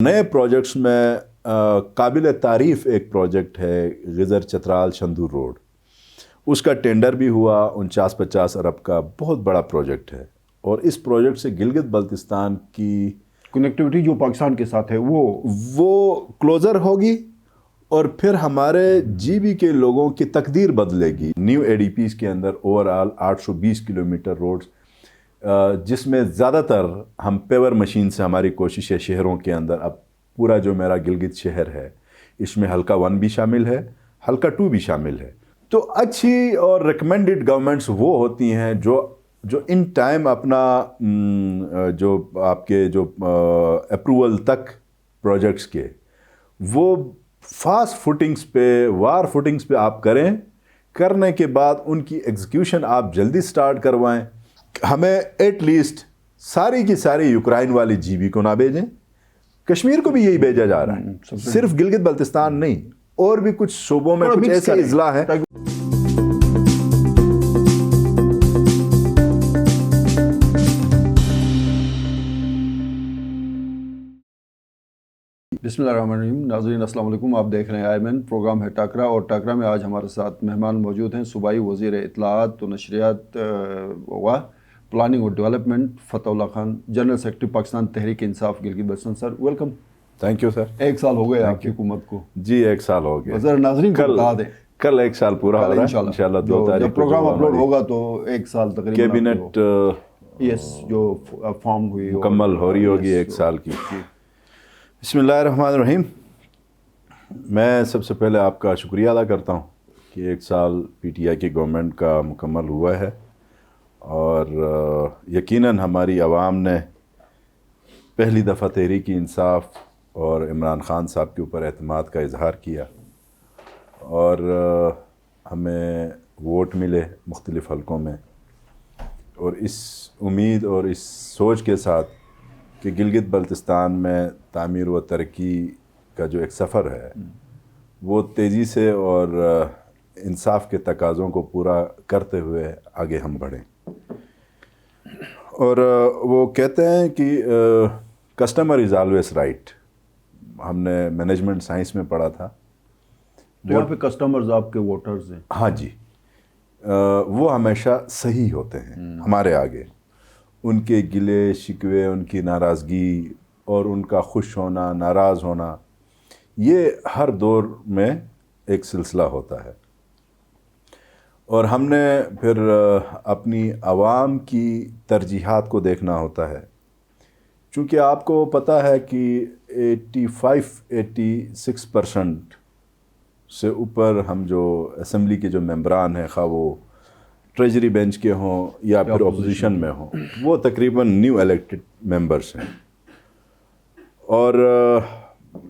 نئے پروجیکٹس میں قابل تعریف ایک پروجیکٹ ہے غزر چترال شندور روڈ. اس کا ٹینڈر بھی ہوا 49-50 ارب کا بہت بڑا پروجیکٹ ہے، اور اس پروجیکٹ سے گلگت بلتستان کی کنیکٹیوٹی جو پاکستان کے ساتھ ہے وہ کلوزر ہوگی، اور پھر ہمارے جی بی کے لوگوں کی تقدیر بدلے گی. نیو اے ڈی پیز کے اندر اوورآل 820 کلومیٹر روڈز، جس میں زیادہ تر ہم پیور مشین سے ہماری کوشش ہے شہروں کے اندر. اب پورا جو میرا گلگت شہر ہے اس میں حلقہ 1 بھی شامل ہے، حلقہ 2 بھی شامل ہے. تو اچھی اور ریکمینڈڈ گورنمنٹس وہ ہوتی ہیں جو ان ٹائم اپنا جو آپ کے جو اپروول تک پروجیکٹس کے وہ فاسٹ فوٹنگز پہ وار فوٹنگز پہ آپ کرنے کے بعد ان کی ایگزیکیوشن آپ جلدی سٹارٹ کروائیں. ہمیں ایٹ لیسٹ ساری کی ساری یوکرائن والی جی بی کو نہ بھیجیں. کشمیر کو بھی یہی بھیجا جا رہا ہے، صرف گلگت بلتستان نہیں، اور بھی کچھ صوبوں میں کچھ ایسے اضلاع ہیں. بسم اللہ الرحمن الرحیم. ناظرین السلام علیکم. آپ دیکھ رہے ہیں آئمن، پروگرام ہے ٹاکرا، اور ٹاکرا میں آج ہمارے ساتھ مہمان موجود ہیں صوبائی وزیر اطلاعات و نشریات و پلاننگ اور development Fath Allah Khan, general secretary Pakistan Tehreek Insaf Gilgit Baltistan. Sir welcome. Thank you sir. 1 سال ہو گئے آپ کی حکومت کو. جی 1 سال ہو گیا. ذرا ناظرین کو بتا دیں. کل 1 سال پورا ہو رہا ہے انشاءاللہ. 2 تاریخ جب پروگرام اپلوڈ ہوگا تو 1 سال تقریباً کیبنٹ جو فارم ہوئی مکمل ہو رہی ہوگی 1 سال کی. بسم اللہ الرحمن الرحیم. میں سب سے پہلے آپ کا شکریہ ادا کرتا ہوں کہ 1 سال پی ٹی آئی کی گورنمنٹ کا مکمل ہوا ہے، اور یقیناً ہماری عوام نے پہلی دفعہ تحریک انصاف اور عمران خان صاحب کے اوپر اعتماد کا اظہار کیا، اور ہمیں ووٹ ملے مختلف حلقوں میں، اور اس امید اور اس سوچ کے ساتھ کہ گلگت بلتستان میں تعمیر و ترقی کا جو ایک سفر ہے وہ تیزی سے اور انصاف کے تقاضوں کو پورا کرتے ہوئے آگے ہم بڑھیں. اور وہ کہتے ہیں کہ کسٹمر از آلویز رائٹ. ہم نے مینجمنٹ سائنس میں پڑھا تھا. تو یہاں پہ کسٹمرز آپ کے ووٹرز ہیں. ہاں جی، وہ ہمیشہ صحیح ہوتے ہیں ہمارے آگے. ان کے گلے شکوے، ان کی ناراضگی اور ان کا خوش ہونا، ناراض ہونا، یہ ہر دور میں ایک سلسلہ ہوتا ہے. اور ہم نے پھر اپنی عوام کی ترجیحات کو دیکھنا ہوتا ہے، چونکہ آپ کو پتہ ہے کہ 85-86% سے اوپر ہم جو اسمبلی کے جو ممبران ہیں، خواہ وہ ٹریجری بینچ کے ہوں یا پھر اپوزیشن میں ہوں، وہ تقریباً نیو الیکٹڈ ممبرس ہیں، اور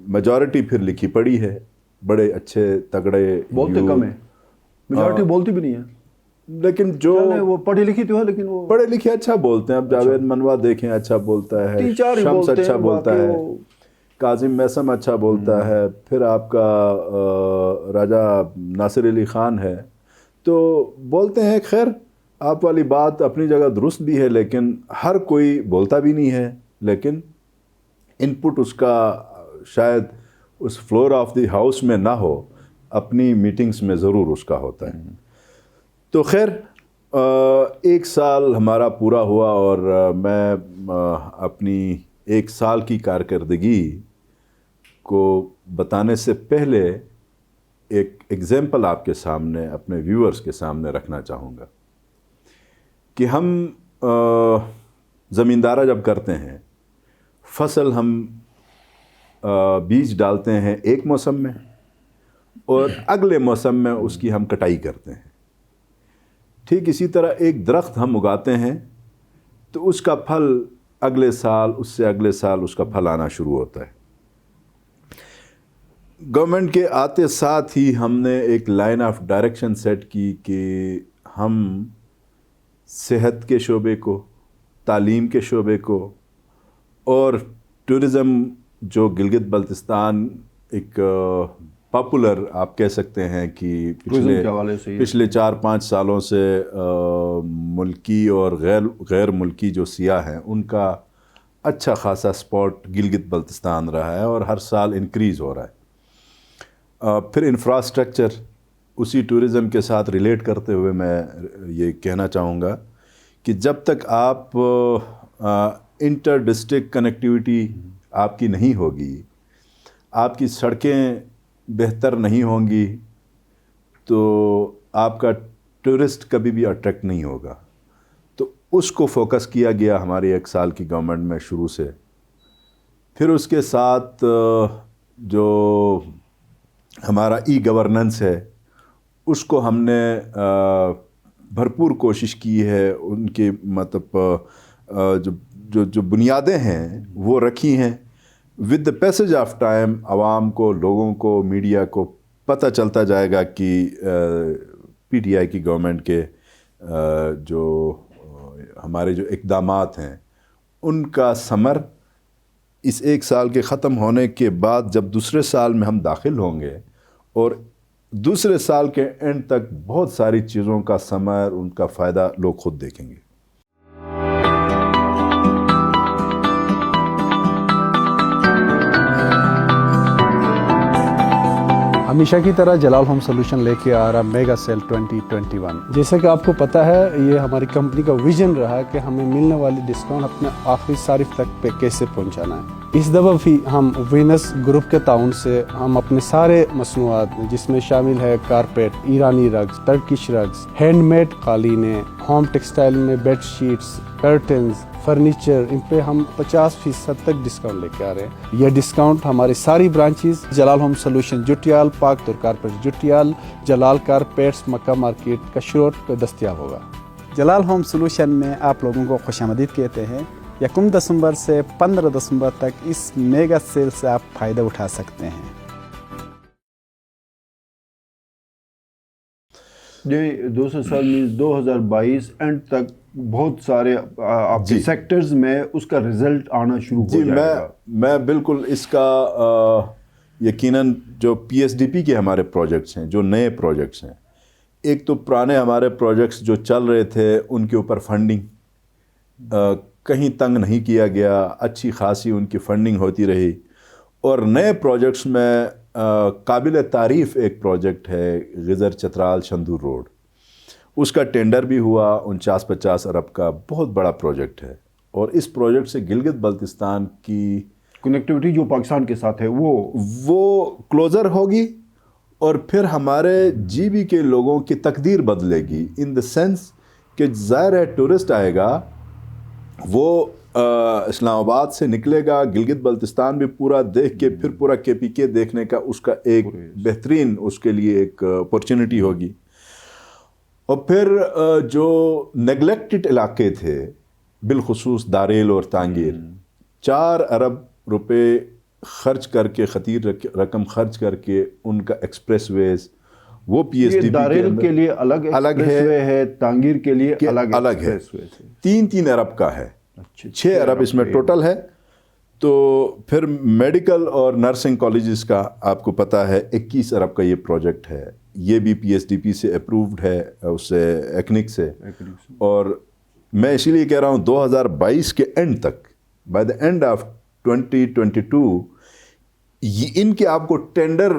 میجورٹی پھر لکھی پڑھی ہے. بڑے اچھے تگڑے بولتے کم ہیں، میجورٹی بولتی بھی نہیں ہے، لیکن جو وہ پڑھی لکھی تو ہے لیکن وہ پڑھے لکھے اچھا بولتے ہیں. اب جاوید منوا دیکھیں اچھا بولتا ہے، شمس اچھا بولتا ہے، کاظم میثم اچھا بولتا ہے، پھر آپ کا راجہ ناصر علی خان ہے. تو بولتے ہیں. خیر، آپ والی بات اپنی جگہ درست بھی ہے، لیکن ہر کوئی بولتا بھی نہیں ہے، لیکن ان پٹ اس کا شاید اس فلور آف دی ہاؤس میں نہ ہو، اپنی میٹنگز میں ضرور اس کا ہوتا ہے. تو خیر 1 سال ہمارا پورا ہوا، اور میں اپنی 1 سال کی کارکردگی کو بتانے سے پہلے ایک ایگزامپل آپ کے سامنے، اپنے ویورز کے سامنے رکھنا چاہوں گا کہ ہم زمیندارہ جب کرتے ہیں، فصل ہم بیج ڈالتے ہیں ایک موسم میں، اور اگلے موسم میں اس کی ہم کٹائی کرتے ہیں. ٹھیک اسی طرح ایک درخت ہم اگاتے ہیں تو اس کا پھل اگلے سال، اس سے اگلے سال اس کا پھل آنا شروع ہوتا ہے. گورنمنٹ کے آتے ساتھ ہی ہم نے ایک لائن آف ڈائریکشن سیٹ کی کہ ہم صحت کے شعبے کو، تعلیم کے شعبے کو، اور ٹورزم جو گلگت بلتستان ایک پاپولر آپ کہہ سکتے ہیں کہ پچھلے 4-5 سالوں سے ملکی اور غیر ملکی جو سیاح ہیں ان کا اچھا خاصا اسپاٹ گلگت بلتستان رہا ہے اور ہر سال انکریز ہو رہا ہے. پھر انفراسٹرکچر، اسی ٹورزم کے ساتھ ریلیٹ کرتے ہوئے میں یہ کہنا چاہوں گا کہ جب تک آپ انٹر ڈسٹرکٹ کنیکٹیویٹی آپ کی نہیں ہوگی، آپ کی سڑکیں بہتر نہیں ہوں گی، تو آپ کا ٹورسٹ کبھی بھی اٹریکٹ نہیں ہوگا. تو اس کو فوکس کیا گیا ہماری 1 سال کی گورنمنٹ میں شروع سے. پھر اس کے ساتھ جو ہمارا ای گورننس ہے اس کو ہم نے بھرپور کوشش کی ہے. ان کی مطلب جو بنیادیں ہیں وہ رکھی ہیں. With the passage of time عوام کو، لوگوں کو، میڈیا کو پتہ چلتا جائے گا کہ پی ٹی آئی کی گورنمنٹ کے جو ہمارے جو اقدامات ہیں ان کا ثمر اس 1 سال کے ختم ہونے کے بعد جب دوسرے سال میں ہم داخل ہوں گے، اور دوسرے سال کے اینڈ تک بہت ساری چیزوں کا ثمر، ان کا فائدہ لوگ خود دیکھیں گے. ہمیشہ کی طرح جلال ہوم سولوشن لے کے آ رہا میگا سیل 2021. جیسا کہ آپ کو پتہ ہے یہ ہماری کمپنی کا ویژن رہا کہ ہمیں ملنے والی ڈسکاؤنٹ اپنے آخری صارف تک پہ کیسے پہنچانا ہے. اس دفعہ بھی ہم وینس گروپ کے تعاون سے ہم اپنے سارے مصنوعات جس میں شامل ہے کارپیٹ، ایرانی rugs, Turkish rugs, hand made قالینیں، ہوم ٹیکسٹائل میں بیڈ شیٹس، کرٹنز، فرنیچر، ان پہ ہم 50% تک ڈسکاؤنٹ لے کے آ رہے ہیں. یہ ڈسکاؤنٹ ہماری ساری برانچز جلال ہوم سولوشن جٹیال، پاک تر کارپیٹ جٹیال، جلال کارپیٹس مکہ مارکیٹ کشروٹ پہ دستیاب ہوگا. جلال ہوم سولوشن میں آپ لوگوں کو خوش آمدید کہتے ہیں. 1 دسمبر سے 15 دسمبر تک اس میگا سیل سے آپ فائدہ اٹھا سکتے ہیں. جی، دوسرے سال میں 2022 اینڈ تک بہت سارے آپ کے سیکٹرز میں اس کا رزلٹ آنا شروع ہو جائے گا. میں بالکل اس کا یقیناً جو پی ایس ڈی پی کے ہمارے پروجیکٹس ہیں، جو نئے پروجیکٹس ہیں، ایک تو پرانے ہمارے پروجیکٹس جو چل رہے تھے ان کے اوپر فنڈنگ کہیں تنگ نہیں کیا گیا، اچھی خاصی ان کی فنڈنگ ہوتی رہی. اور نئے پروجیکٹس میں قابل تعریف ایک پروجیکٹ ہے غزر چترال شندور روڈ. اس کا ٹینڈر بھی ہوا، 49-50 ارب کا بہت بڑا پروجیکٹ ہے. اور اس پروجیکٹ سے گلگت بلتستان کی کنیکٹیوٹی جو پاکستان کے ساتھ ہے وہ کلوزر ہوگی، اور پھر ہمارے جی بی کے لوگوں کی تقدیر بدلے گی. ان دا سینس کہ ظاہر ہے ٹورسٹ آئے گا، وہ اسلام آباد سے نکلے گا، گلگت بلتستان بھی پورا دیکھ کے پھر پورا کے پی کے دیکھنے کا اس کا ایک بہترین اس کے لیے ایک اپورچونٹی ہوگی. اور پھر جو نیگلیکٹڈ علاقے تھے بالخصوص داریل اور تانگیر، 4 ارب روپے خرچ کر کے، خطیر رقم خرچ کر کے ان کا ایکسپریس ویز، وہ پی ایس ڈی پی داریل کے لیے الگ ہے، تانگیر کے لیے الگ ہے. 3 ارب کا ہے، 6 ارب اس میں ٹوٹل ہے. تو پھر میڈیکل اور نرسنگ کالجز کا آپ کو پتہ ہے 21 ارب کا یہ پروجیکٹ ہے. یہ بھی پی ایس ڈی پی سے اپرووڈ ہے، اس سے ایکنک سے. اور میں اسی لیے کہہ رہا ہوں 2022 کے اینڈ تک، بائی دا اینڈ آف 2022 ان کے آپ کو ٹینڈر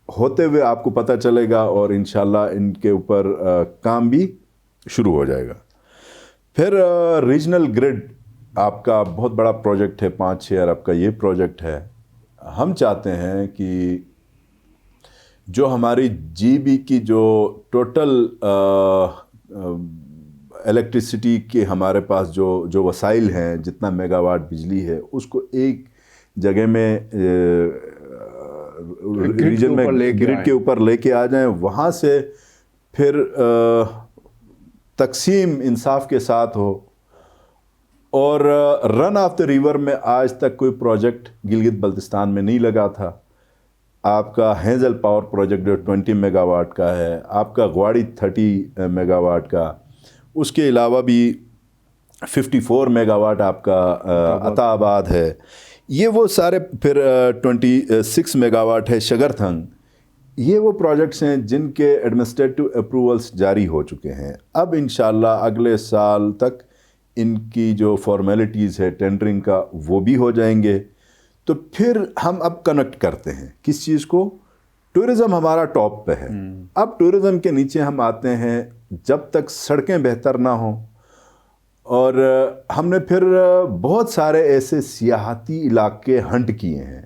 ہوتے ہوئے آپ کو پتہ چلے گا، اور انشاءاللہ ان کے اوپر کام بھی شروع ہو جائے گا. پھر ریجنل گریڈ آپ کا بہت بڑا پروجیکٹ ہے، 5-6 ارب کا یہ پروجیکٹ ہے. ہم چاہتے ہیں کہ جو ہماری جی بی کی جو ٹوٹل الیکٹریسٹی کے ہمارے پاس جو وسائل ہیں، جتنا میگا واٹ بجلی ہے، اس کو ایک جگہ میں ریجن میں گرڈ کے اوپر لے کے آ جائیں، وہاں سے پھر تقسیم انصاف کے ساتھ ہو. اور رن آف دا ریور میں آج تک کوئی پروجیکٹ گلگت بلتستان میں نہیں لگا تھا. آپ کا ہینزل پاور پروجیکٹ جو 20 میگا واٹ کا ہے، آپ کا غواڑی 30 میگا واٹ کا، اس کے علاوہ بھی 54 میگا واٹ آپ کا عطا آباد ہے. یہ وہ سارے، پھر 26 میگا واٹ ہے شگر تھنگ. یہ وہ پروجیکٹس ہیں جن کے ایڈمنسٹریٹو اپروولس جاری ہو چکے ہیں. اب انشاءاللہ اگلے سال تک ان کی جو فارمیلٹیز ہے ٹینڈرنگ کا وہ بھی ہو جائیں گے. تو پھر ہم اب کنیکٹ کرتے ہیں کس چیز کو؟ ٹورزم ہمارا ٹاپ پہ ہے. اب ٹورزم کے نیچے ہم آتے ہیں جب تک سڑکیں بہتر نہ ہوں. اور ہم نے پھر بہت سارے ایسے سیاحتی علاقے ہنٹ کیے ہیں,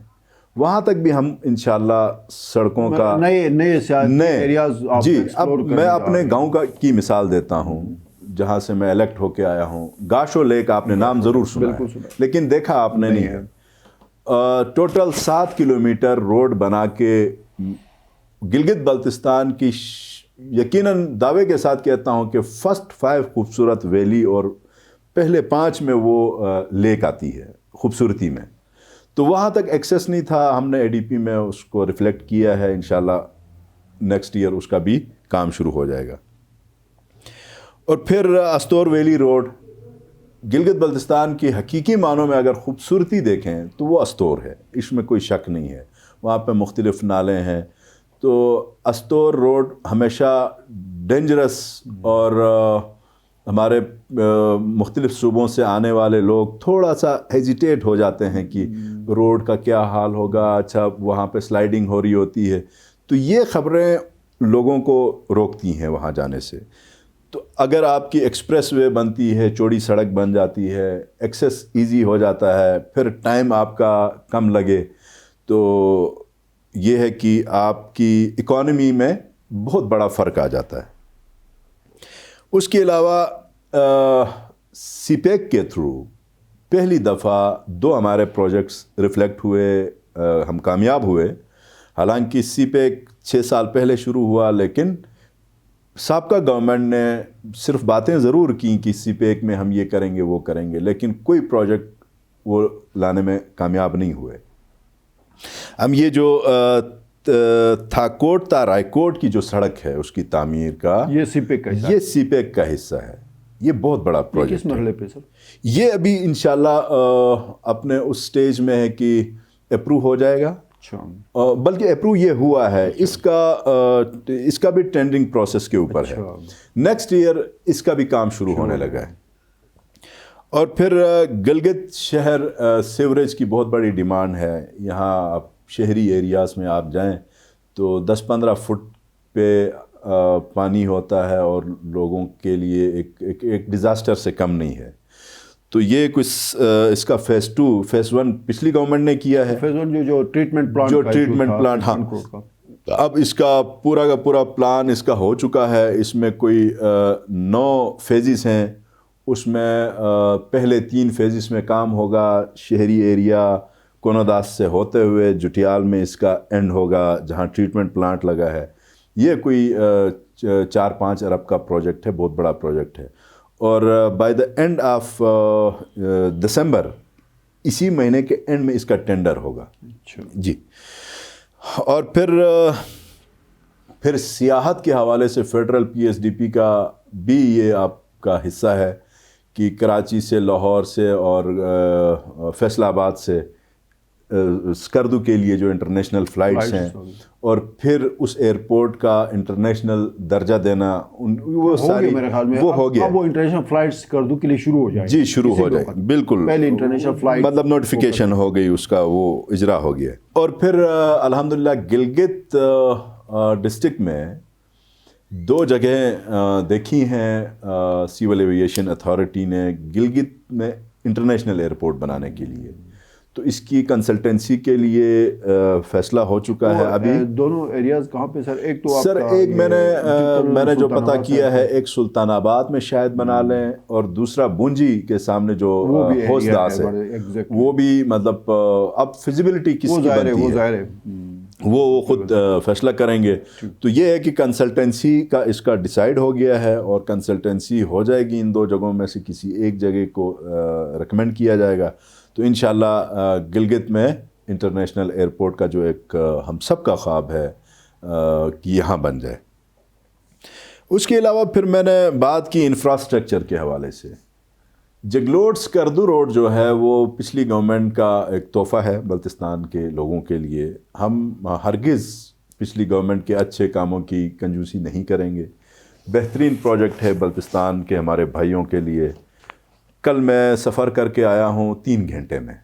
وہاں تک بھی ہم انشاءاللہ سڑکوں کا نئے سیاحتی ایریاز. جی, اب میں اپنے گاؤں کی مثال دیتا ہوں جہاں سے میں الیکٹ ہو کے آیا ہوں. گاشو لیک آپ نے نام ضرور سنا ہے لیکن دیکھا آپ نے نہیں ہے. ٹوٹل 7 کلومیٹر روڈ بنا کے گلگت بلتستان کی یقیناً دعوے کے ساتھ کہتا ہوں کہ فرسٹ 5 خوبصورت ویلی اور پہلے 5 میں وہ لیک آتی ہے خوبصورتی میں. تو وہاں تک ایکسیس نہیں تھا, ہم نے ADP میں اس کو ریفلیکٹ کیا ہے. انشاءاللہ نیکسٹ ایئر اس کا بھی کام شروع ہو جائے گا. اور پھر استور ویلی روڈ, گلگت بلتستان کی حقیقی معنوں میں اگر خوبصورتی دیکھیں تو وہ استور ہے, اس میں کوئی شک نہیں ہے. وہاں پہ مختلف نالے ہیں. تو استور روڈ ہمیشہ ڈینجرس اور ہمارے مختلف صوبوں سے آنے والے لوگ تھوڑا سا ہیزیٹیٹ ہو جاتے ہیں کہ روڈ کا کیا حال ہوگا, اچھا وہاں پہ سلائیڈنگ ہو رہی ہوتی ہے. تو یہ خبریں لوگوں کو روکتی ہیں وہاں جانے سے. تو اگر آپ کی ایکسپریس وے بنتی ہے, چوڑی سڑک بن جاتی ہے, ایکسیس ایزی ہو جاتا ہے, پھر ٹائم آپ کا کم لگے, تو یہ ہے کہ آپ کی اکانومی میں بہت بڑا فرق آ جاتا ہے. اس کے علاوہ سی پیک کے تھرو پہلی دفعہ 2 ہمارے پروجیکٹس ریفلیکٹ ہوئے, ہم کامیاب ہوئے. حالانکہ سی پیک 6 سال پہلے شروع ہوا لیکن سابقہ گورنمنٹ نے صرف باتیں ضرور کی کہ سی پیک میں ہم یہ کریں گے وہ کریں گے, لیکن کوئی پروجیکٹ وہ لانے میں کامیاب نہیں ہوئے. ہم یہ جو تھاکوٹ تا رائے کوٹ کی جو سڑک ہے اس کی تعمیر کا, یہ سی پیک کا حصہ ہے. یہ بہت بڑا پروجیکٹ. کس مرحلے پہ سر؟ یہ ابھی انشاءاللہ اپنے اس سٹیج میں ہے کہ اپروو ہو جائے گا. بلکہ اپروو یہ ہوا ہے, اس کا بھی ٹینڈرنگ پروسیس کے اوپر ہے. نیکسٹ ایئر اس کا بھی کام شروع ہونے لگا ہے. اور پھر گلگت شہر سیوریج کی بہت بڑی ڈیمانڈ ہے. یہاں آپ شہری ایریاز میں آپ جائیں تو 10-15 فٹ پہ پانی ہوتا ہے اور لوگوں کے لیے ایک ڈیزاسٹر سے کم نہیں ہے. تو یہ کچھ اس کا فیز 2 فیز 1 پچھلی گورنمنٹ نے کیا ہے. فیز 1 جو ٹریٹمنٹ پلانٹ ہاں, اب اس کا پورا کا پورا پلان اس کا ہو چکا ہے. اس میں کوئی 9 فیزز ہیں. اس میں پہلے 3 فیزز میں کام ہوگا شہری ایریا کونوداس سے ہوتے ہوئے جٹیال میں اس کا اینڈ ہوگا جہاں ٹریٹمنٹ پلانٹ لگا ہے. یہ کوئی 4-5 ارب کا پروجیکٹ ہے, بہت بڑا پروجیکٹ ہے. اور بائی دا اینڈ آف دسمبر, اسی مہینے کے اینڈ میں اس کا ٹینڈر ہوگا. جی. اور پھر سیاحت کے حوالے سے فیڈرل PSDP کا بھی یہ آپ کا حصہ ہے کہ کراچی سے, لاہور سے اور فیصل آباد سے اسکردو کے لیے جو انٹرنیشنل فلائٹس ہیں اور پھر اس ایئرپورٹ کا انٹرنیشنل درجہ دینا, وہ ساری وہ ہو گیا. وہ انٹرنیشنل فلائٹس اسکردو کے لیے شروع ہو جائے. جی شروع ہو جائے, بالکل. پہلے انٹرنیشنل فلائٹ مطلب نوٹیفیکیشن ہو گئی, اس کا وہ اجرا ہو گیا. اور پھر الحمدللہ گلگت ڈسٹرکٹ میں 2 جگہیں دیکھی ہیں سیول ایوییشن اتھارٹی نے گلگت میں انٹرنیشنل ایئرپورٹ بنانے کے لیے. تو اس کی کنسلٹنسی کے لیے فیصلہ ہو چکا ہے. ابھی دونوں ایریاز کہاں پہ سر؟ ایک تو سر ایک میں نے جو پتہ کیا ہے, ایک سلطان آباد میں شاید بنا لیں, اور دوسرا بونجی کے سامنے جو ہوس داس ہے وہ بھی, مطلب اب فیزیبلٹی کس کی بنتی ہے وہ خود فیصلہ کریں گے. تو یہ ہے کہ کنسلٹنسی کا اس کا ڈیسائیڈ ہو گیا ہے اور کنسلٹنسی ہو جائے گی. ان 2 جگہوں میں سے کسی ایک جگہ کو ریکمینڈ کیا جائے گا. تو انشاءاللہ گلگت میں انٹرنیشنل ایئرپورٹ کا جو ایک ہم سب کا خواب ہے کہ یہاں بن جائے. اس کے علاوہ پھر میں نے بات کی انفراسٹرکچر کے حوالے سے. جگلوٹ اسکردو روڈ جو ہے وہ پچھلی گورنمنٹ کا ایک تحفہ ہے بلتستان کے لوگوں کے لیے. ہم ہرگز پچھلی گورنمنٹ کے اچھے کاموں کی کنجوسی نہیں کریں گے. بہترین پروجیکٹ ہے بلتستان کے ہمارے بھائیوں کے لیے. کل میں سفر کر کے آیا ہوں 3 گھنٹے میں.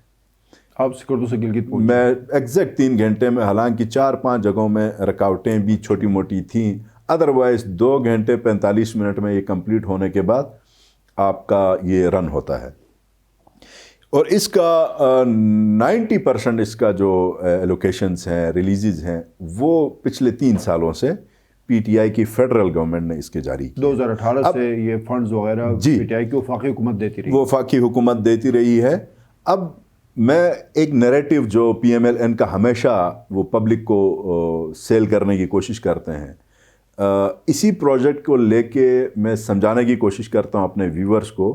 آپ سکردو سے گلگت پہنچے؟ میں ایگزیکٹ 3 گھنٹے میں، حالانکہ 4-5 جگہوں میں رکاوٹیں بھی چھوٹی موٹی تھیں. ادروائز 2 گھنٹے 45 منٹ میں یہ کمپلیٹ ہونے کے بعد آپ کا یہ رن ہوتا ہے. اور اس کا 90% اس کا جو ایلوکیشنز ہیں، ریلیزز ہیں، وہ پچھلے 3 سالوں سے پی ٹی آئی کی فیڈرل گورنمنٹ نے اس کے جاری کی. 2018 سے یہ فنڈز وغیرہ جی پی ٹی آئی کی وفاقی حکومت دیتی رہی. وہ وفاقی حکومت دیتی رہی ہے. اب میں ایک نیریٹو جو پی ایم ایل این کا ہمیشہ وہ پبلک کو سیل کرنے کی کوشش کرتے ہیں، اسی پروجیکٹ کو لے کے میں سمجھانے کی کوشش کرتا ہوں اپنے ویورز کو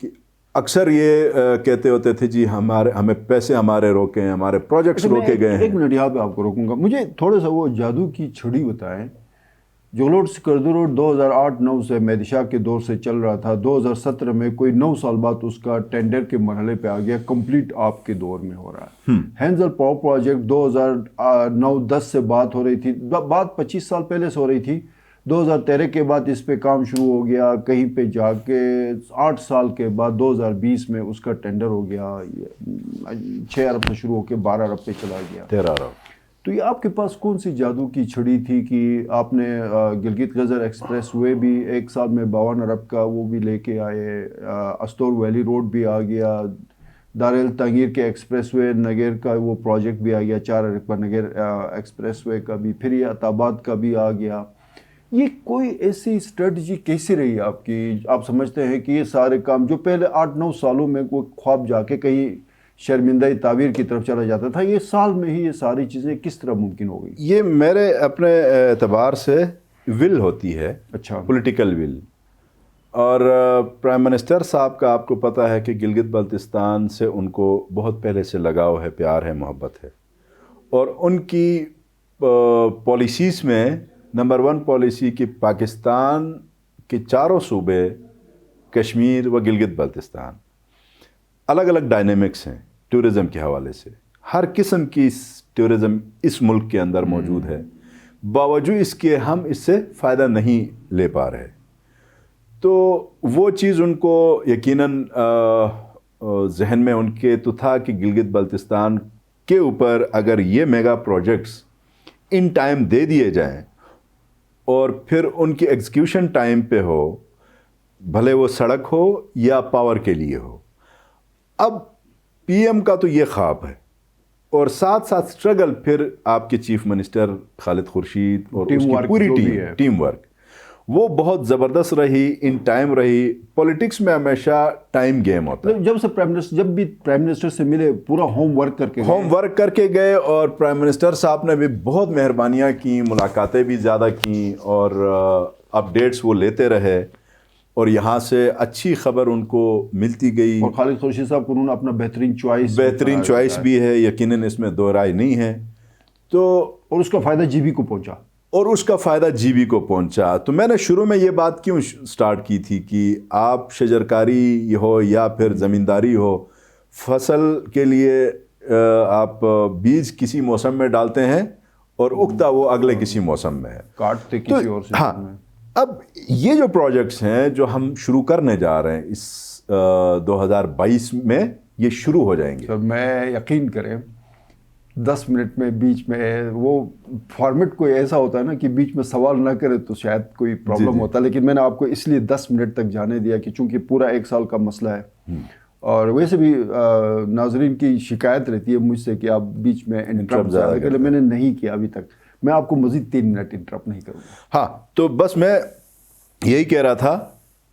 کہ اکثر یہ کہتے ہوتے تھے جی ہمیں پیسے ہمارے روکے ہیں، ہمارے پروجیکٹس روکے گئے ہیں. ایک منٹ یہاں پہ آپ کو روکوں گا. مجھے تھوڑا سا وہ جادو کی چھڑی بتائیں. جولوٹ سکردو روڈ 2008-9 سے مہدی شاہ کے دور سے چل رہا تھا. 2017 میں کوئی 9 سال بعد اس کا ٹینڈر کے مرحلے پہ آ گیا. کمپلیٹ آپ کے دور میں ہو رہا ہے. ہینزل پاور پروجیکٹ 2009-10 سے بات ہو رہی تھی، بات 25 سال پہلے سے ہو رہی تھی. 2013 کے بعد اس پہ کام شروع ہو گیا. کہیں پہ جا کے 8 سال کے بعد 2020 میں اس کا ٹینڈر ہو گیا. 6 ارب سے شروع ہو کے 12 ارب پہ چلا گیا. 13 ارب. تو یہ آپ کے پاس کون سی جادو کی چھڑی تھی کہ آپ نے گلگت غزر ایکسپریس وے بھی 1 سال میں 52 ارب کا وہ بھی لے کے آئے، استور ویلی روڈ بھی آ گیا، دارال تنگیر کے ایکسپریس وے نگر کا وہ پروجیکٹ بھی آ گیا، 4 ارب کا نگر ایکسپریس وے کا بھی، پھر یہ عطاباد کا بھی آ گیا. یہ کوئی ایسی اسٹریٹجی کیسی رہی آپ کی؟ آپ سمجھتے ہیں کہ یہ سارے کام جو پہلے 8-9 سالوں میں کوئی خواب جا کے کہیں شرمندہ تعبیر کی طرف چلا جاتا تھا، یہ سال میں ہی یہ ساری چیزیں کس طرح ممکن ہو گئی؟ یہ میرے اپنے اعتبار سے ول ہوتی ہے، اچھا، پولیٹیکل ول. اور پرائم منسٹر صاحب کا آپ کو پتہ ہے کہ گلگت بلتستان سے ان کو بہت پہلے سے لگاؤ ہے، پیار ہے، محبت ہے. اور ان کی پالیسیز میں نمبر 1 پالیسی کہ پاکستان کے 4 صوبے، کشمیر و گلگت بلتستان، الگ الگ ڈائنامکس ہیں ٹورزم کے حوالے سے. ہر قسم کی ٹورزم اس ملک کے اندر موجود ہے، باوجود اس کے ہم اس سے فائدہ نہیں لے پا رہے. تو وہ چیز ان کو یقیناً ذہن میں ان کے تو تھا کہ گلگت بلتستان کے اوپر اگر یہ میگا پروجیکٹس ان ٹائم دے دیے جائیں اور پھر ان کی ایگزیکیوشن ٹائم پہ ہو، بھلے وہ سڑک ہو یا پاور کے لیے ہو. اب پی ایم کا تو یہ خواب ہے، اور ساتھ ساتھ سٹرگل پھر آپ کے چیف منسٹر خالد خورشید اور اس کی پوری ٹیم ورک وہ بہت زبردست رہی، ان ٹائم رہی. پولیٹکس میں ہمیشہ ٹائم گیم ہوتا ہے. جب بھی پرائم منسٹر سے ملے پورا ہوم ورک کر کے گئے، اور پرائم منسٹر صاحب نے بھی بہت مہربانیاں کی، ملاقاتیں بھی زیادہ کیں، اور اپڈیٹس وہ لیتے رہے، اور یہاں سے اچھی خبر ان کو ملتی گئی. اور خالد خورشید صاحب کو انہوں نے اپنا بہترین چوائس بھی ہے، یقیناً اس میں دو رائے نہیں ہے. تو اور اس کا فائدہ جی بی کو پہنچا. تو میں نے شروع میں یہ بات کیوں سٹارٹ کی تھی کہ آپ شجرکاری ہو یا پھر زمینداری ہو، فصل کے لیے آپ بیج کسی موسم میں ڈالتے ہیں اور اگتا وہ اگلے کسی موسم میں ہے، کاٹتے کسی اور سے. ہاں، اب یہ جو پروجیکٹس ہیں جو ہم شروع کرنے جا رہے ہیں اس 2022 میں یہ شروع ہو جائیں گے. سر میں یقین کریں 10 منٹ میں بیچ میں وہ فارمیٹ کوئی ایسا ہوتا ہے نا کہ بیچ میں سوال نہ کرے تو شاید کوئی پرابلم ہوتا ہے، لیکن میں نے آپ کو اس لیے 10 منٹ تک جانے دیا کہ چونکہ پورا 1 سال کا مسئلہ ہے. اور ویسے بھی ناظرین کی شکایت رہتی ہے مجھ سے کہ آپ بیچ میں انٹرپٹ زیادہ کریں، میں نے نہیں کیا ابھی تک. میں آپ کو مزید 3 منٹ انٹرپٹ نہیں کروں گا. ہاں، تو بس میں یہی کہہ رہا تھا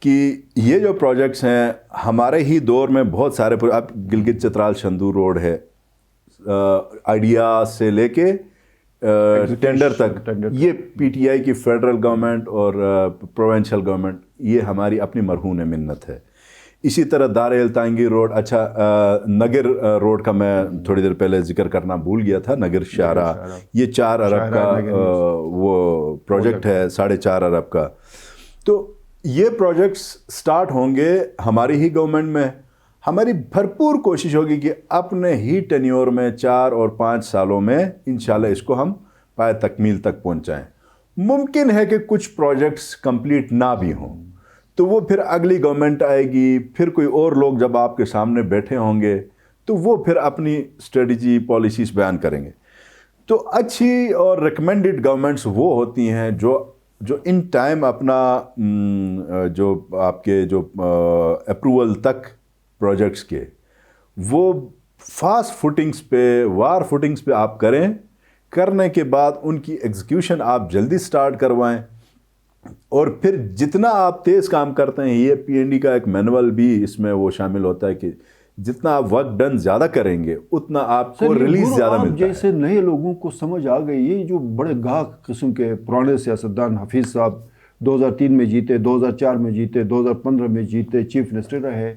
کہ یہ جو پروجیکٹس ہیں ہمارے ہی دور میں بہت سارے، اب گلگت چترال شندور روڈ ہے، آئیڈیا سے لے کے ٹینڈر تک، یہ پی ٹی آئی کی فیڈرل گورنمنٹ اور پروونشل گورنمنٹ، یہ ہماری اپنی مرہون منت ہے. اسی طرح دارال تانگیر روڈ، اچھا نگر روڈ کا میں تھوڑی دیر پہلے ذکر کرنا بھول گیا تھا، نگر شاہراہ، یہ 4 ارب کا وہ پروجیکٹ ہے، 4.5 ارب کا. تو یہ پروجیکٹس سٹارٹ ہوں گے ہماری ہی گورنمنٹ میں. ہماری بھرپور کوشش ہوگی کہ اپنے ہی ٹینیور میں 4 اور 5 سالوں میں انشاءاللہ اس کو ہم پائے تکمیل تک پہنچائیں. ممکن ہے کہ کچھ پروجیکٹس کمپلیٹ نہ بھی ہوں، تو وہ پھر اگلی گورنمنٹ آئے گی، پھر کوئی اور لوگ جب آپ کے سامنے بیٹھے ہوں گے تو وہ پھر اپنی اسٹریٹجی پالیسیز بیان کریں گے. تو اچھی اور ریکمینڈڈ گورنمنٹس وہ ہوتی ہیں جو ان ٹائم اپنا جو آپ کے جو اپروول تک پروجیکٹس کے وہ فاسٹ فوٹنگز پہ وار فوٹنگز پہ آپ کرنے کے بعد ان کی ایگزیکیوشن آپ جلدی سٹارٹ کروائیں. اور پھر جتنا آپ تیز کام کرتے ہیں، یہ پی این ڈی کا ایک مینول بھی اس میں وہ شامل ہوتا ہے کہ جتنا آپ ورک ڈن زیادہ کریں گے اتنا آپ کو ریلیز زیادہ ملتا ہے. جیسے نئے لوگوں کو سمجھ آ گئی، یہ جو بڑے گاہک قسم کے پرانے سیاستدان، حفیظ صاحب 2003 میں جیتے، 2004 میں جیتے، 2015 میں جیتے، چیف منسٹر رہے،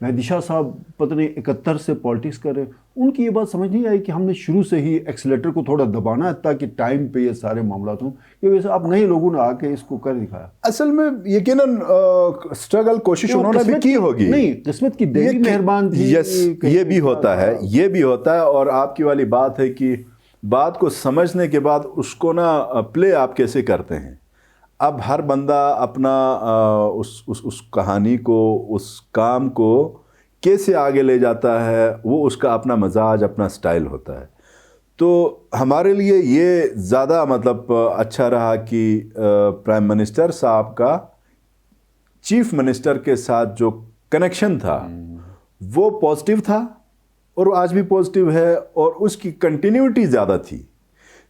مہدی شاہ صاحب پتہ نہیں 71 سے پالیٹکس کر رہے، ان کی یہ بات سمجھ نہیں آئی کہ ہم نے شروع سے ہی ایکسیلیٹر کو تھوڑا دبانا ہے تاکہ ٹائم پہ یہ سارے معاملات ہوں. یہ ویسے آپ نئے لوگوں نے آ کے اس کو کر دکھایا. اصل میں یقیناً اسٹرگل کوشش انہوں نے بھی کی ہوگی. نہیں، قسمت کی دیوی مہربان تھی. یس، یہ بھی ہوتا ہے اور آپ کی والی بات ہے کہ بات کو سمجھنے کے بعد اس کو نا پلے آپ کیسے کرتے ہیں. اب ہر بندہ اپنا اس کہانی کو، اس کام کو کیسے آگے لے جاتا ہے، وہ اس کا اپنا مزاج، اپنا سٹائل ہوتا ہے. تو ہمارے لیے یہ زیادہ مطلب اچھا رہا کہ پرائم منسٹر صاحب کا چیف منسٹر کے ساتھ جو کنیکشن تھا وہ پازیٹیو تھا اور وہ آج بھی پازیٹیو ہے، اور اس کی کنٹینیوٹی زیادہ تھی،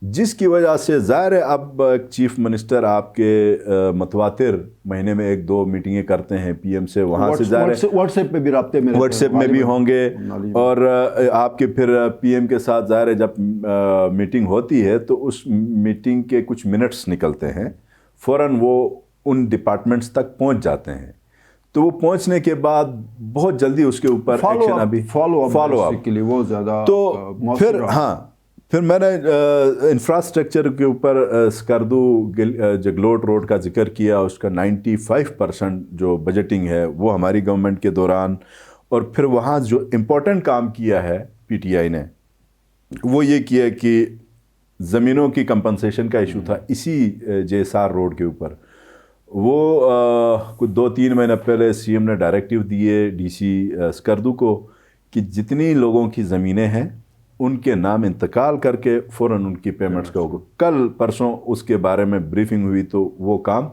جس کی وجہ سے ظاہر ہے اب چیف منسٹر آپ کے متواتر مہینے میں 1-2 میٹنگیں کرتے ہیں پی ایم سے، وہاں سے ظاہر ہے واٹس ایپ پہ بھی رابطے میں، واٹس ایپ میں بھی ہوں گے، اور آپ کے پھر پی ایم کے ساتھ ظاہر ہے جب میٹنگ ہوتی ہے تو اس میٹنگ کے کچھ منٹس نکلتے ہیں، فوراً وہ ان ڈپارٹمنٹس تک پہنچ جاتے ہیں. تو وہ پہنچنے کے بعد بہت جلدی اس کے اوپر ایکشن ابھی فالو اپ کے لیے وہ زیادہ تو پھر میں نے انفراسٹرکچر کے اوپر اسکردو جگلوٹ روڈ کا ذکر کیا. اس کا 95% جو بجٹنگ ہے وہ ہماری گورنمنٹ کے دوران، اور پھر وہاں جو امپورٹنٹ کام کیا ہے پی ٹی آئی نے وہ یہ کیا کہ زمینوں کی کمپنسیشن کا ایشو تھا اسی جے ایس آر روڈ کے اوپر. وہ کچھ 2-3 مہینے پہلے سی ایم نے ڈائریکٹیو دیے ڈی سی اسکردو کو کہ جتنی لوگوں کی زمینیں ہیں ان کے نام انتقال کر کے فوراً ان کی پیمنٹس کا ہوگا. کل پرسوں اس کے بارے میں بریفنگ ہوئی تو وہ کام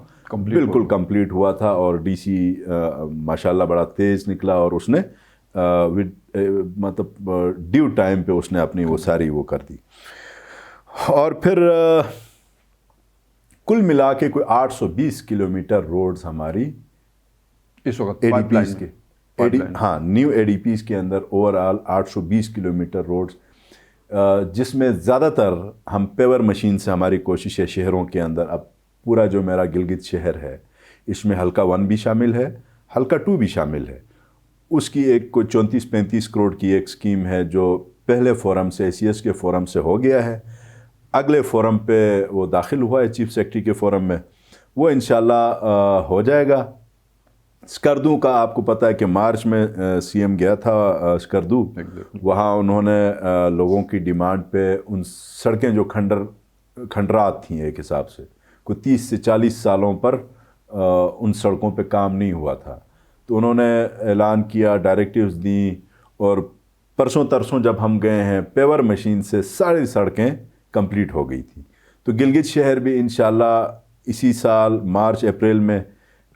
بالکل کمپلیٹ ہوا تھا، اور ڈی سی ماشاءاللہ بڑا تیز نکلا، اور اس نے مطلب ڈیو ٹائم پہ اس نے اپنی وہ ساری وہ کر دی. اور پھر کل ملا کے کوئی 820 کلومیٹر روڈز ہماری اس وقت اے ڈی پیز کے نیو اے ڈی پیز کے اندر اوور آل 820 کلومیٹر روڈز، جس میں زیادہ تر ہم پیور مشین سے ہماری کوشش ہے شہروں کے اندر. اب پورا جو میرا گلگت شہر ہے اس میں حلقہ 1 بھی شامل ہے، حلقہ 2 بھی شامل ہے. اس کی ایک کوئی 34-35 کروڑ کی ایک سکیم ہے جو پہلے فورم سے سی ایس کے فورم سے ہو گیا ہے، اگلے فورم پہ وہ داخل ہوا ہے چیف سیکرٹری کے فورم میں، وہ انشاءاللہ ہو جائے گا. اسکردو کا آپ کو پتہ ہے کہ مارچ میں سی ایم گیا تھا اسکردو، وہاں انہوں نے لوگوں کی ڈیمانڈ پہ ان سڑکیں جو کھنڈرات تھیں ایک حساب سے کوئی 30 سے 40 سالوں پر ان سڑکوں پہ کام نہیں ہوا تھا، تو انہوں نے اعلان کیا، ڈائریکٹیوز دیں، اور پرسوں ترسوں جب ہم گئے ہیں پیور مشین سے ساری سڑکیں کمپلیٹ ہو گئی تھیں. تو گلگت شہر بھی انشاءاللہ اسی سال مارچ اپریل میں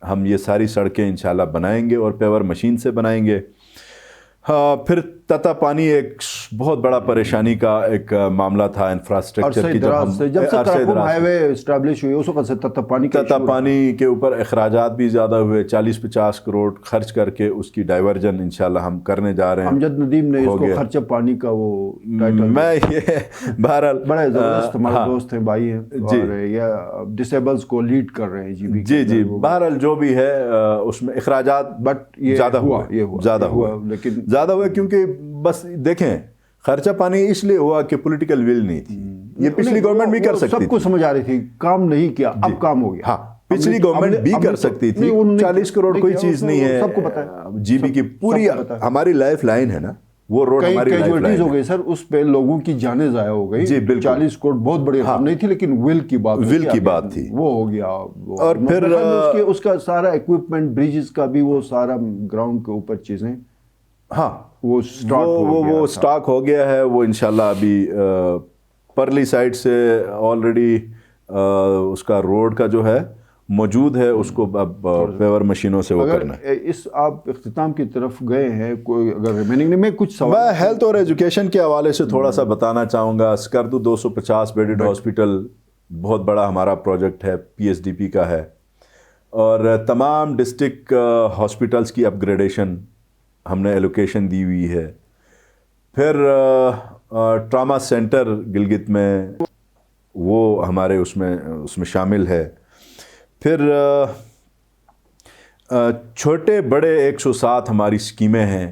ہم یہ ساری سڑکیں انشاءاللہ بنائیں گے اور پیور مشین سے بنائیں گے. پھر تتا پانی ایک بہت بڑا پریشانی کا ایک معاملہ تھا انفراسٹرکچر کی، جب سے ہائی وے اسٹیبلش ہوئی اس وقت سے تتا پانی کے اوپر اخراجات بھی زیادہ ہوئے، 40-50 کروڑ خرچ کر کے اس کی ڈائیورجن انشاءاللہ ہم کرنے جا رہے ہیں. امجد ندیم نے اس کو خرچہ پانی کا وہ ٹائٹل، میں یہ بہرحال بڑے زبردست ہمارے دوست ہیں، بھائی ہیں، اور یہ ڈسیبلز کو لیڈ کر رہے ہیں. جی بہرحال جو بھی ہے اس میں اخراجات بٹ زیادہ ہوا لیکن زیادہ ہوا کیونکہ بس دیکھیں خرچہ پانی اس لیے ہوا کہ پولیٹیکل ول نہیں تھی. یہ پچھلی گورنمنٹ بھی کر سکتی تھی، سب کو سمجھ آ رہی تھی، کام نہیں کیا، اب کام ہو گیا. ہاں پچھلی گورنمنٹ بھی کر سکتی تھی، 40 کروڑ کوئی چیز نہیں ہے. سب کو پتہ ہے جی بی کی پوری ہماری لائف لائن ہے نا، وہ روڈ ہماری لائف کیجولیٹیز لائن ہو ہے. گئی سر, اس پہ لوگوں کی جانیں ضائع ہو گئی. جی بالکل. 40 کروڑ بہت بڑی رقم نہیں تھی, لیکن ول کی بات ول کی بات تھی, وہ ہو گیا. اور پھر اس کا سارا ایکوپمنٹ, بریجز کا بھی, وہ سارا گراؤنڈ کے اوپر چیزیں, ہاں وہ اسٹاک ہو گیا ہے. وہ انشاءاللہ ابھی پرلی سائڈ سے آلریڈی اس کا روڈ کا جو ہے موجود ہے, اس کو اب پیور مشینوں سے وہ کرنا ہے. اس آپ اختتام کی طرف گئے ہیں, کوئی اگر ریمیننگ میں کچھ سوال, میں ہیلتھ اور ایجوکیشن کے حوالے سے تھوڑا سا بتانا چاہوں گا. اسکردو 250 بیڈڈ ہاسپٹل بہت بڑا ہمارا پروجیکٹ ہے, PSDP کا ہے, اور تمام ڈسٹرکٹ ہاسپٹلس کی اپ گریڈیشن ہم نے ایلوکیشن دی ہوئی ہے. پھر ٹراما سینٹر گلگت میں, وہ ہمارے اس میں شامل ہے. پھر چھوٹے بڑے 107 ہماری اسکیمیں ہیں,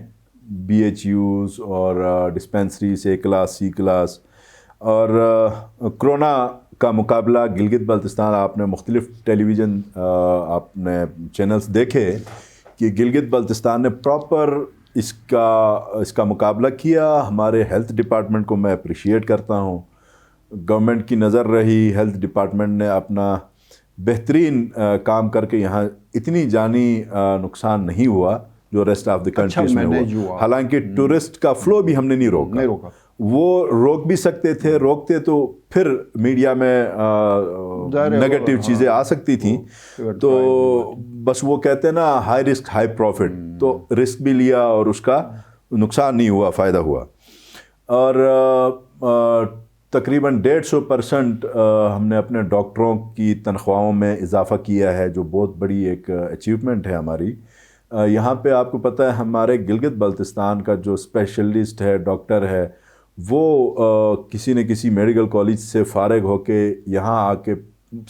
BHUs اور dispensaries, A class, C class. اور کرونا کا مقابلہ گلگت بلتستان, آپ نے مختلف ٹیلی ویژن آپ نے چینلز دیکھے کہ گلگت بلتستان نے پراپر اس کا مقابلہ کیا. ہمارے ہیلتھ ڈپارٹمنٹ کو میں اپریشیٹ کرتا ہوں. گورنمنٹ کی نظر رہی, ہیلتھ ڈپارٹمنٹ نے اپنا بہترین کام کر کے یہاں اتنی جانی نقصان نہیں ہوا جو ریسٹ آف دی کنٹریز میں ہوا. حالانکہ ٹورسٹ کا فلو بھی ہم نے نہیں روکا. وہ روک بھی سکتے تھے, روکتے تو پھر میڈیا میں نیگیٹو چیزیں آ سکتی تھیں. تو بس وہ کہتے ہیں نا ہائی رسک ہائی پروفٹ, تو رسک بھی لیا اور اس کا نقصان نہیں ہوا, فائدہ ہوا. اور تقریباً 150% ہم نے اپنے ڈاکٹروں کی تنخواہوں میں اضافہ کیا ہے, جو بہت بڑی ایک اچیومنٹ ہے ہماری. یہاں پہ آپ کو پتہ ہے ہمارے گلگت بلتستان کا جو اسپیشلسٹ ہے, ڈاکٹر ہے, وہ کسی نہ کسی میڈیکل کالج سے فارغ ہو کے یہاں آ کے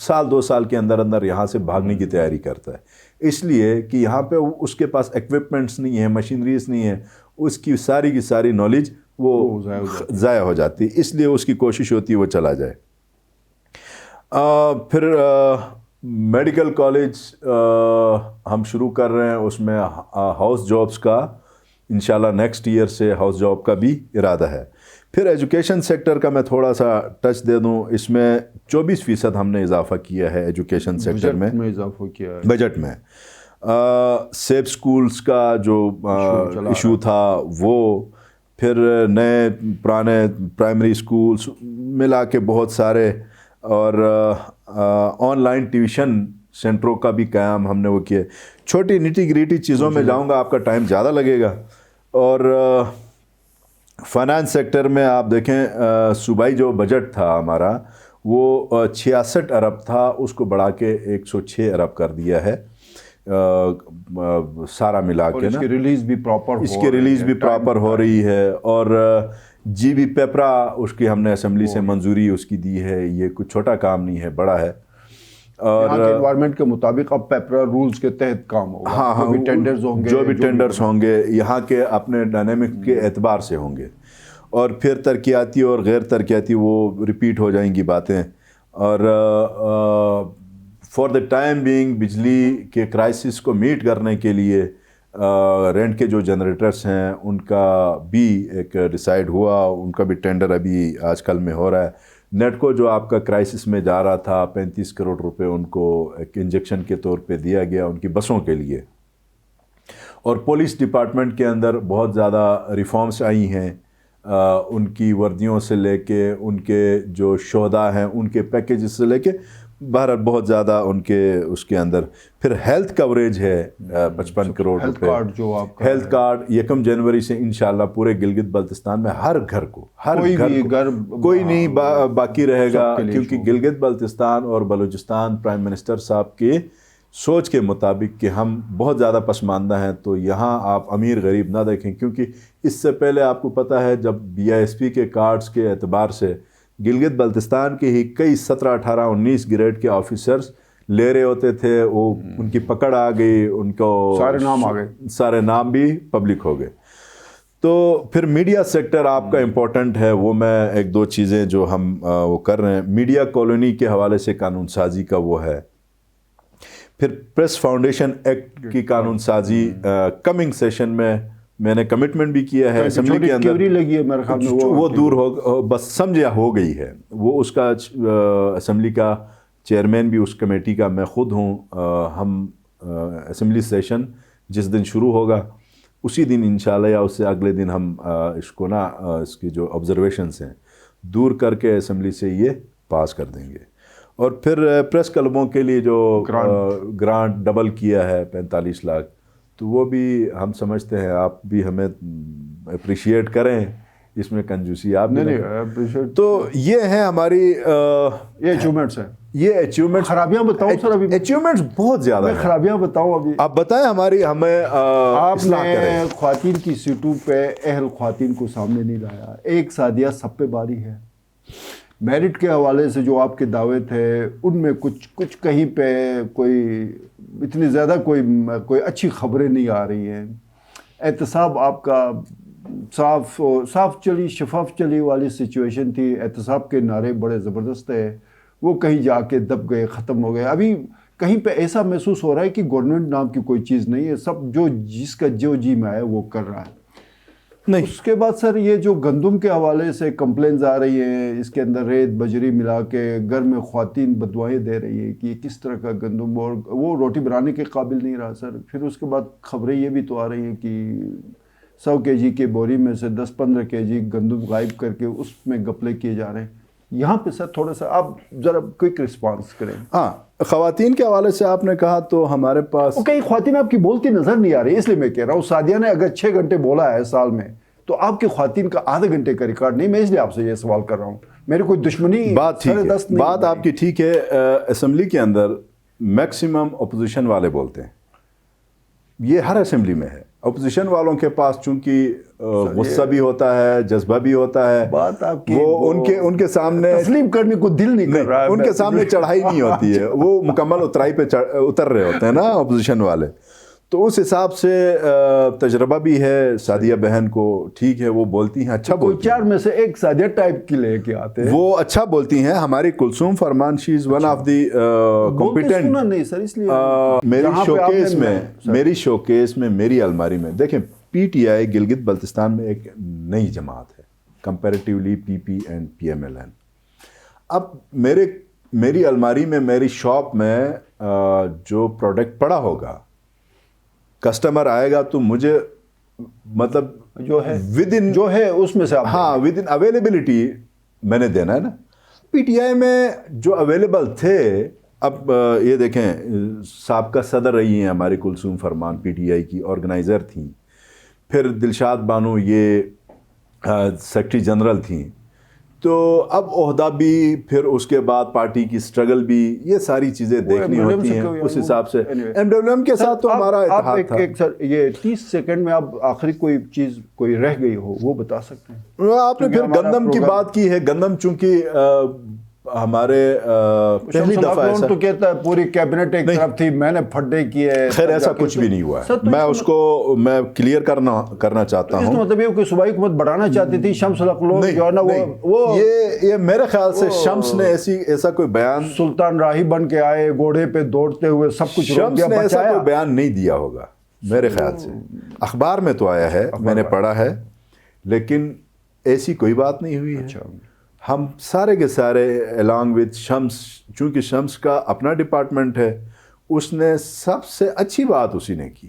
1-2 سال کے اندر یہاں سے بھاگنے کی تیاری کرتا ہے. اس لیے کہ یہاں پہ اس کے پاس ایکوپمنٹس نہیں ہیں, مشینریز نہیں ہیں, اس کی ساری نالج وہ ضائع ہو جاتی. اس لیے اس کی کوشش ہوتی ہے وہ چلا جائے. پھر میڈیکل کالج ہم شروع کر رہے ہیں, اس میں ہاؤس جابس کا انشاءاللہ نیکسٹ ایئر سے ہاؤس جاب کا بھی ارادہ ہے. پھر ایجوکیشن سیکٹر کا میں تھوڑا سا ٹچ دے دوں. اس میں 24% ہم نے اضافہ کیا ہے ایجوکیشن سیکٹر میں, اضافہ کیا ہے بجٹ میں. سیف سکولز کا جو ایشو تھا وہ, پھر نئے پرانے پرائمری سکولز ملا کے بہت سارے, اور آن لائن ٹیوشن سینٹروں کا بھی قیام ہم نے وہ کیا. چھوٹی نٹی گریٹی چیزوں میں جاؤں گا, آپ کا ٹائم زیادہ لگے گا. اور فائنانس سیکٹر میں آپ دیکھیں, صوبائی جو بجٹ تھا ہمارا وہ 66 ارب تھا, اس کو بڑھا کے 106 ارب کر دیا ہے سارا ملا کے نا. اس کی ریلیز بھی پراپر ہو رہی ہے. اور جی بی پیپرا, اس کی ہم نے اسمبلی سے منظوری اس کی دی ہے. یہ کچھ چھوٹا کام نہیں ہے, بڑا ہے. اور انوائرمنٹ کے مطابق اب پیپرا رولز کے تحت کام ہوگا. ہاں, جو بھی ٹینڈرز ہوں گے یہاں کے اپنے ڈائنامک کے اعتبار سے ہوں گے. اور پھر ترقیاتی اور غیر ترقیاتی وہ ریپیٹ ہو جائیں گی باتیں. اور فار دا ٹائم بینگ بجلی کے کرائسس کو میٹ کرنے کے لیے رینٹ کے جو جنریٹرز ہیں ان کا بھی ایک ڈیسائیڈ ہوا, ان کا بھی ٹینڈر ابھی آج کل میں ہو رہا ہے. نیٹ کو جو آپ کا کرائسس میں جا رہا تھا 35 کروڑ روپے ان کو ایک انجیکشن کے طور پہ دیا گیا ان کی بسوں کے لیے. اور پولیس ڈپارٹمنٹ کے اندر بہت زیادہ ریفارمز آئی ہیں, ان کی وردیوں سے لے کے ان کے جو شہداء ہیں ان کے پیکیجز سے لے کے بہرحال بہت زیادہ ان کے اس کے اندر. پھر ہیلتھ کوریج ہے 55 کروڑ روپے. ہیلتھ کارڈ 1 جنوری سے انشاءاللہ پورے گلگت بلتستان میں ہر گھر کو کوئی نہیں باقی رہے گا, کیونکہ گلگت بلتستان اور بلوچستان پرائم منسٹر صاحب کے سوچ کے مطابق کہ ہم بہت زیادہ پسماندہ ہیں, تو یہاں آپ امیر غریب نہ دیکھیں. کیونکہ اس سے پہلے آپ کو پتہ ہے جب BISP کے کارڈز کے اعتبار سے گلگت بلتستان کے ہی کئی 17, 18, 19 گریڈ کے آفیسرز لے رہے ہوتے تھے, وہ ان کی پکڑ آ گئی, ان کو سارے نام بھی پبلک ہو گئے. تو پھر میڈیا سیکٹر آپ کا امپورٹنٹ ہے, وہ میں 1-2 چیزیں جو ہم وہ کر رہے ہیں. میڈیا کالونی کے حوالے سے قانون سازی کا وہ ہے. پھر پریس فاؤنڈیشن ایکٹ کی قانون سازی کمنگ سیشن میں میں نے کمٹمنٹ بھی کیا ہے اسمبلی کے اندر لگی ہے میرے خیال میں وہ دور ہو بس سمجھا ہو گئی ہے وہ اس کا اسمبلی کا چیئرمین بھی اس کمیٹی کا میں خود ہوں. ہم اسمبلی سیشن جس دن شروع ہوگا اسی دن انشاءاللہ یا اس سے اگلے دن ہم اس کو نا اس کی جو آبزرویشنس ہیں دور کر کے اسمبلی سے یہ پاس کر دیں گے. اور پھر پریس کلبوں کے لیے جو گرانٹ ڈبل کیا ہے 45 لاکھ تو وہ بھی ہم سمجھتے ہیں آپ بھی ہمیں اپریشیٹ کریں اس میں کنجوسی آپ نہیں. تو یہ ہیں ہماری یہ اچیومنٹس ہیں. یہ اچیومنٹس خرابیاں بتاؤں سر ابھی اچیومنٹس بہت زیادہ ہیں. خرابیاں بتاؤں ابھی آپ بتائیں ہماری ہمیں آپ نے خواتین کی سیٹوں پہ اہل خواتین کو سامنے نہیں لایا. ایک سعدیہ سب پہ باری ہے. میرٹ کے حوالے سے جو آپ کے دعوے تھے ان میں کچھ کہیں پہ کوئی اتنی زیادہ کوئی اچھی خبریں نہیں آ رہی ہیں. احتساب آپ کا صاف چلی شفاف چلی والی سچویشن تھی. احتساب کے نعرے بڑے زبردست ہے وہ کہیں جا کے دب گئے ختم ہو گئے. ابھی کہیں پہ ایسا محسوس ہو رہا ہے کہ گورنمنٹ نام کی کوئی چیز نہیں ہے. سب جس کا جو جی میں آیا وہ کر رہا ہے. نہیں اس کے بعد سر یہ جو گندم کے حوالے سے کمپلینز آ رہی ہیں اس کے اندر ریت بجری ملا کے گھر میں خواتین بدوائیں دے رہی ہیں کہ یہ کس طرح کا گندم اور وہ روٹی بنانے کے قابل نہیں رہا سر. پھر اس کے بعد خبریں یہ بھی تو آ رہی ہیں کہ 100 kg کے بوری میں سے 10-15 kg گندم غائب کر کے اس میں گپلے کیے جا رہے ہیں. یہاں پہ سر تھوڑا سا آپ ذرا کوئک رسپانس کریں. ہاں خواتین کے حوالے سے آپ نے کہا تو ہمارے پاس کئی خواتین آپ کی بولتی نظر نہیں آ رہی اس لیے میں کہہ رہا ہوں. سعدیہ نے اگر 6 گھنٹے بولا ہے سال میں تو آپ کی خواتین کا آدھے گھنٹے کا ریکارڈ نہیں. میں اس لیے آپ سے یہ سوال کر رہا ہوں. میری کوئی دشمنی بات ٹھیک ہے بات آپ کی ٹھیک ہے. اسمبلی کے اندر میکسیمم اپوزیشن والے بولتے ہیں. یہ ہر اسمبلی میں ہے. اپوزیشن والوں کے پاس چونکہ غصہ بھی ہوتا ہے جذبہ بھی ہوتا ہے. بات آپ کی وہ ان کے سامنے تسلیم کرنے کو دل نہیں کر رہا ہے. ان کے سامنے چڑھائی نہیں ہوتی ہے. وہ مکمل اترائی پہ اتر رہے ہوتے ہیں نا اپوزیشن والے. تو اس حساب سے تجربہ بھی ہے سعدیہ بہن کو. ٹھیک ہے وہ بولتی ہیں اچھا بولتی ہیں. 4 میں سے ایک سعدیہ ٹائپ کی لے کے آتے ہیں. وہ اچھا بولتی ہیں. ہماری Kulsoom Farman she is one of the competent. نہیں سر اس لیے میری شوکیس میں میری الماری میں دیکھیں P T I Gilgit Baltistan میں ایک نئی جماعت ہے comparatively P P and P M L N. اب میری الماری میں میری شاپ میں جو پروڈکٹ پڑا ہوگا کسٹمر آئے گا تو مجھے مطلب جو ہے ودن جو ہے اس میں سے ہاں ودن اویلیبلٹی میں نے دینا ہے نا. پی ٹی آئی میں جو اویلیبل تھے اب یہ دیکھیں سابقہ صدر رہی ہیں ہماری کلثوم فرمان پی ٹی آئی کی آرگنائزر تھیں. پھر دلشاد بانو یہ سیکرٹری جنرل تھیں. تو اب عہدہ بھی پھر اس کے بعد پارٹی کی سٹرگل بھی یہ ساری چیزیں دیکھنی ہوتی ہیں. اس حساب سے ایم ڈبلیو ایم کے ساتھ تو ہمارا اتحاد تھا. سر یہ 30 سیکنڈ میں آپ آخری کوئی چیز کوئی رہ گئی ہو وہ بتا سکتے ہیں. آپ نے پھر گندم کی بات کی ہے. گندم چونکہ ہمارے پہلی دفعہ ایسا تو کہتا ہے پوری کیبنٹ ایک طرف تھی میں نے پھڈے کیے. خیر ایسا کچھ بھی نہیں ہوا ہے. میں اس کو میں کلیئر کرنا چاہتا ہوں. مطلب یہ کہ صوبائی حکومت بڑھانا چاہتی تھی شمس القلوب جو ہے نا وہ یہ میرے خیال سے شمس نے ایسا کوئی بیان سلطان راہی بن کے آئے گھوڑے پہ دوڑتے ہوئے سب کچھ شمس نے ایسا کوئی بیان نہیں دیا ہوگا میرے خیال سے. اخبار میں تو آیا ہے میں نے پڑھا ہے لیکن ایسی کوئی بات نہیں ہوئی ہے. ہم سارے کے سارے along with شمس چونکہ شمس کا اپنا ڈپارٹمنٹ ہے اس نے سب سے اچھی بات اسی نے کی.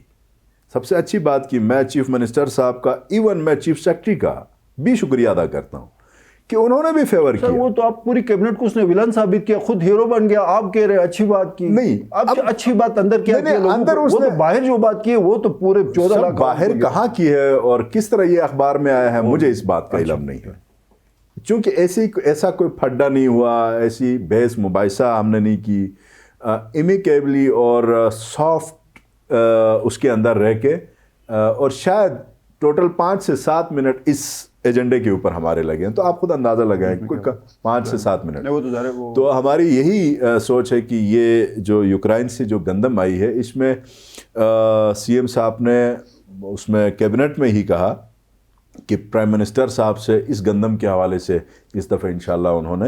سب سے اچھی بات کی. میں چیف منسٹر صاحب کا ایون میں چیف سیکرٹری کا بھی شکریہ ادا کرتا ہوں کہ انہوں نے بھی فیور کیا. وہ تو آپ پوری کیبنٹ کو اس نے ولن ثابت کیا. خود ہیرو بن گیا. آپ کہہ رہے اچھی بات کی. نہیں اب اچھی بات اندر کیا کی اندر وہ تو باہر جو بات کی ہے وہ تو پورے 14 لاکھ باہر کہاں کی ہے اور کس طرح یہ اخبار میں آیا ہے مجھے اس بات کا علم نہیں ہے. چونکہ ایسا کوئی پھڈا نہیں ہوا. ایسی بحث مباحثہ ہم نے نہیں کی. امیکیبلی اور سافٹ اس کے اندر رہ کے اور شاید ٹوٹل 5 سے 7 منٹ اس ایجنڈے کے اوپر ہمارے لگے ہیں. تو آپ خود اندازہ لگائیں 5 سے 7 منٹ. تو ہماری یہی سوچ ہے کہ یہ جو یوکرائن سے جو گندم آئی ہے اس میں سی ایم صاحب نے اس میں کیبنٹ میں ہی کہا کہ پرائم منسٹر صاحب سے اس گندم کے حوالے سے اس دفعہ انشاءاللہ انہوں نے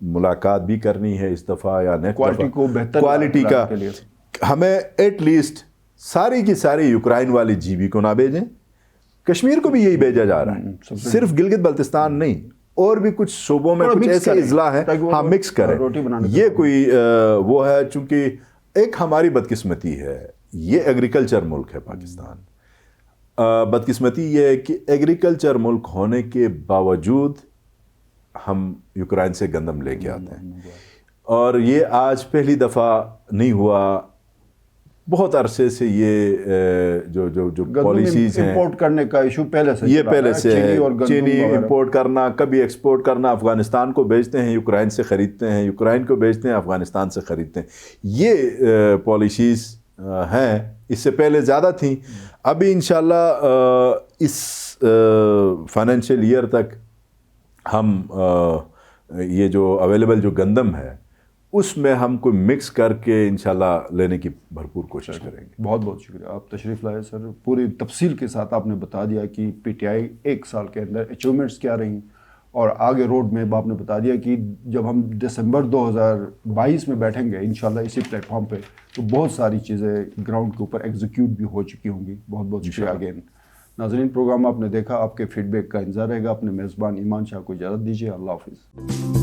ملاقات بھی کرنی ہے اس دفعہ یا کوالٹی کو بہتر کوالٹی کا. ہمیں ایٹ لیسٹ ساری کی ساری یوکرائن والی جی بی کو نہ بھیجیں کشمیر کو بھی یہی بھیجا جا رہا ہے, صرف گلگت بلتستان نہیں, اور بھی کچھ صوبوں میں کچھ ایسے اضلاع ہیں, ہاں مکس کریں. یہ کوئی وہ ہے, چونکہ ایک ہماری بدقسمتی ہے, یہ ایگریکلچر ملک ہے پاکستان. بدقسمتی یہ ہے کہ ایگریکلچر ملک ہونے کے باوجود ہم یوکرائن سے گندم لے کے آتے ہیں, اور یہ آج پہلی دفعہ نہیں ہوا, بہت عرصے سے یہ جو پالیسیز ہیں امپورٹ کرنے کا ایشو پہلے سے, یہ پہلے سے ہے. چینی امپورٹ کرنا, کبھی ایکسپورٹ کرنا, افغانستان کو بیچتے ہیں یوکرائن سے خریدتے ہیں, یوکرائن کو بیچتے ہیں افغانستان سے خریدتے ہیں. یہ پالیسیز ہیں, اس سے پہلے زیادہ تھیں. ابھی انشاءاللہ اس فائنینشیل ایئر تک ہم یہ جو اویلیبل جو گندم ہے اس میں ہم کو مکس کر کے انشاءاللہ لینے کی بھرپور کوشش کریں گے. بہت بہت شکریہ, آپ تشریف لائے سر. پوری تفصیل کے ساتھ آپ نے بتا دیا کہ پی ٹی آئی ایک سال کے اندر اچیومنٹس کیا رہیں, اور آگے روڈ میں آپ نے بتا دیا کہ جب ہم دسمبر 2022 میں بیٹھیں گے انشاءاللہ اسی پلیٹ فارم پہ تو بہت ساری چیزیں گراؤنڈ کے اوپر ایگزیکیوٹ بھی ہو چکی ہوں گی. بہت بہت شکریہ اگین. ناظرین, پروگرام آپ نے دیکھا, آپ کے فیڈ بیک کا انتظار رہے گا. اپنے میزبان ایمان شاہ کو اجازت دیجیے. اللہ حافظ.